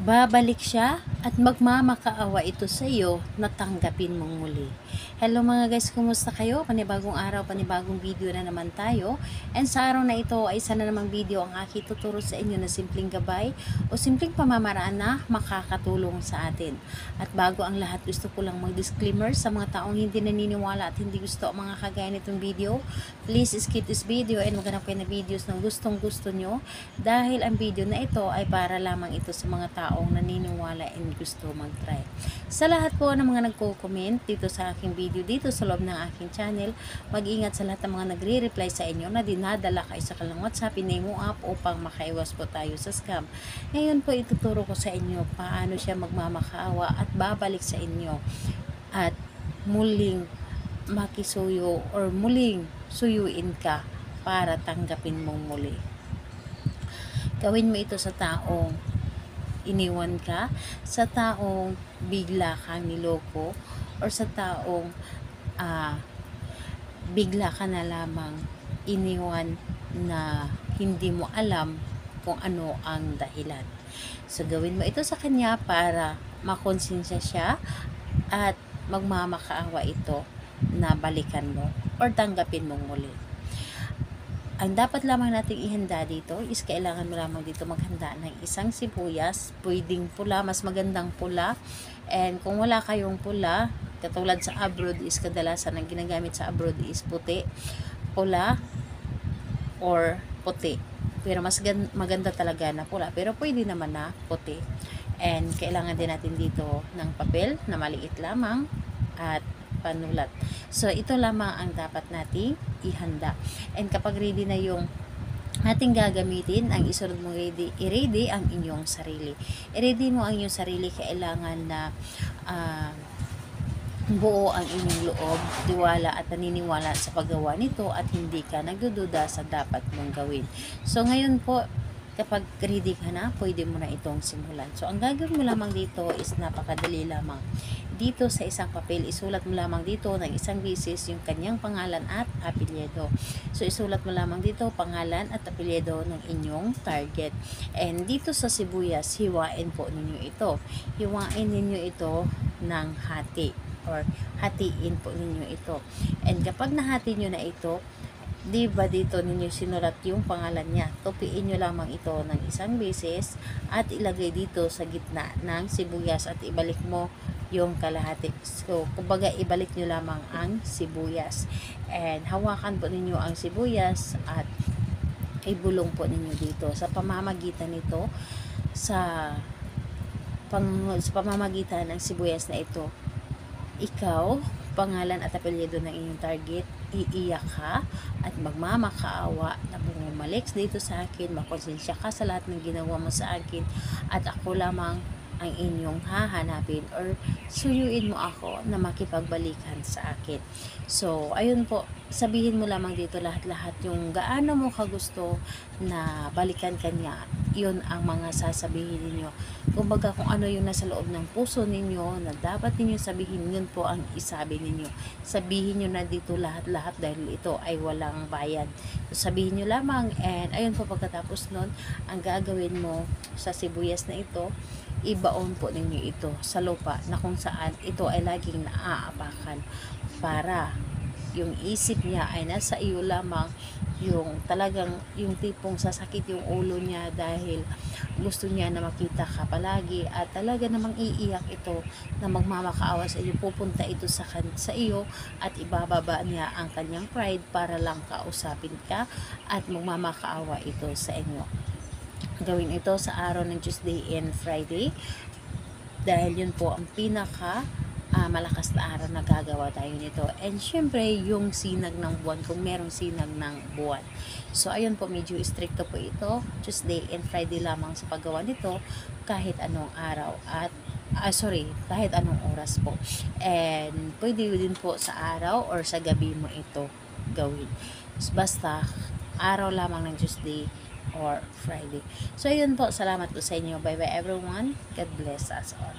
Babalik siya at magmamakaawa ito sa iyo na tanggapin mong muli. Hello mga guys, kumusta kayo? Panibagong araw, panibagong video na naman tayo. And sa araw na ito ay isa na namang video ang aking tuturo sa inyo na simpleng gabay o simpleng pamamaraan na makakatulong sa atin. At bago ang lahat, gusto ko lang mag-disclaimer sa mga taong hindi naniniwala at hindi gusto ang mga kagaya nitong video. Please skip this video and maghanap kayo na videos na gustong gusto nyo dahil ang video na ito ay para lamang ito sa mga taong naniniwala and gusto mag-try. Sa lahat po ng mga nagko-comment dito sa aking video, dito sa loob ng aking channel, mag-ingat sa lahat ng mga nagre-reply sa inyo na dinadala kayo sa kanilang WhatsApp, pinay mo up upang makaiwas po tayo sa scam. Ngayon po ituturo ko sa inyo paano siya magmamakaawa at babalik sa inyo at muling makisuyo or muling suyuin ka para tanggapin mong muli. Gawin mo ito sa taong iniwan ka, sa taong bigla kang niloko, or sa taong bigla ka na lamang iniwan na hindi mo alam kung ano ang dahilan. So gawin mo ito sa kanya para makonsensya siya at magmamakaawa ito na balikan mo or tanggapin mong muli. Ang dapat lamang nating ihanda dito is kailangan mo lamang dito maghanda ng isang sibuyas, pwedeng pula, mas magandang pula. And kung wala kayong pula, katulad sa abroad is kadalasan ang ginagamit sa abroad is puti, pula or puti. Pero mas maganda talaga na pula, pero pwede naman na puti. And kailangan din natin dito ng papel na maliit lamang at panulat. So, ito lamang ang dapat nating ihanda. And kapag ready na yung ating gagamitin, ang isunod mo i-ready ang inyong sarili. I-ready mo ang inyong sarili, kailangan na buo ang inyong loob, tiwala at naniniwala sa paggawa nito at hindi ka nagdududa sa dapat mong gawin. So, ngayon po, kapag ready ka na, pwede mo na itong simulan. So, ang gagawin mo lamang dito is napakadali lamang. Dito sa isang papel, isulat mo lamang dito ng isang beses yung kanyang pangalan at apelyido. So, isulat mo lamang dito pangalan at apelyido ng inyong target. And dito sa sibuyas, hiwain po ninyo ito. Hiwain ninyo ito ng hati or hatiin po ninyo ito. And kapag nahati nyo na ito, di ba dito ninyo sinulat yung pangalan niya? Tupiin nyo lamang ito ng isang beses at ilagay dito sa gitna ng sibuyas at ibalik mo yung kalahati. So, kumbaga ibalik nyo lamang ang sibuyas. And hawakan po ninyo ang sibuyas at ibulong po ninyo dito. Sa pamamagitan nito, sa pamamagitan ng sibuyas na ito, ikaw, pangalan at apelyido ng inyong target, iiyak ka at magmamakaawa na bumalik dito sa akin, makonsensya ka sa lahat ng ginawa mo sa akin at ako lamang ang inyong hahanapin or suyuin mo ako na makipagbalikan sa akin. So, ayun po, sabihin mo lamang dito lahat-lahat yung gaano mo kagusto na balikan kanya, yun ang mga sasabihin ninyo. Kumbaga kung ano yung nasa loob ng puso ninyo na dapat ninyo sabihin, yun po ang isabi ninyo. Sabihin nyo na dito lahat-lahat dahil ito ay walang bayad. So, sabihin nyo lamang and ayun po pagkatapos nun, ang gagawin mo sa sibuyas na ito, ibaon po ninyo ito sa lupa na kung saan ito ay laging naaapakan para yung isip niya ay nasa iyo lamang, yung talagang yung tipong sasakit yung ulo niya dahil gusto niya na makita ka palagi at talaga namang iiyak ito na magmamakaawa sa iyo, pupunta ito sa iyo at ibababa niya ang kanyang pride para lang kausapin ka at magmamakaawa ito sa inyo. Gawin ito sa araw ng Tuesday and Friday dahil yun po ang pinaka malakas na araw na gagawa tayo nito. And syempre yung sinag ng buwan, kung merong sinag ng buwan. So ayun po, medyo stricto po ito, Tuesday and Friday lamang sa paggawa nito kahit anong araw at kahit anong oras po. And pwede din po sa araw or sa gabi mo ito gawin. Basta araw lamang ng Tuesday or Friday. So, yun po. Salamat po sa inyo. Bye-bye everyone. God bless us all.